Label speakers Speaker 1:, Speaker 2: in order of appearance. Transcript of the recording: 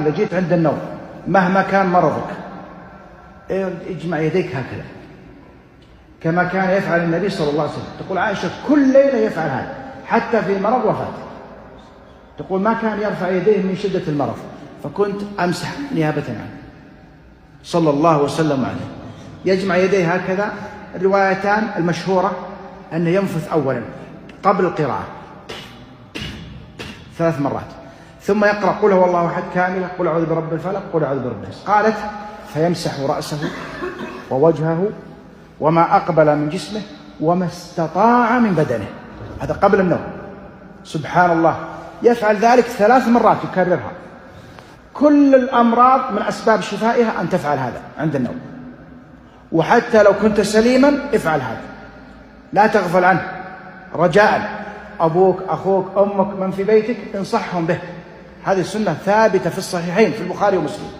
Speaker 1: إذا جيت عند النوم مهما كان مرضك اجمع يديك هكذا كما كان يفعل النبي صلى الله عليه وسلم. تقول عائشة كل ليلة يفعل هذا حتى في مرض وفاته. تقول ما كان يرفع يديه من شدة المرض، فكنت أمسح نيابة عنه صلى الله وسلم عليه. يجمع يديه هكذا. الروايتان المشهورة أنه ينفث أولا قبل القراءة 3 مرات، ثم يقرأ قل هو الله أحد كاملة، قل أعوذ برب الفلق، قل أعوذ برب الناس. قالت فيمسح رأسه ووجهه وما أقبل من جسمه وما استطاع من بدنه. هذا قبل النوم. سبحان الله، يفعل ذلك 3 مرات يكررها. كل الأمراض من أسباب شفائها أن تفعل هذا عند النوم، وحتى لو كنت سليما افعل هذا، لا تغفل عنه. رجاء أبوك أخوك أمك من في بيتك انصحهم به. هذه السنة ثابتة في الصحيحين في البخاري ومسلم.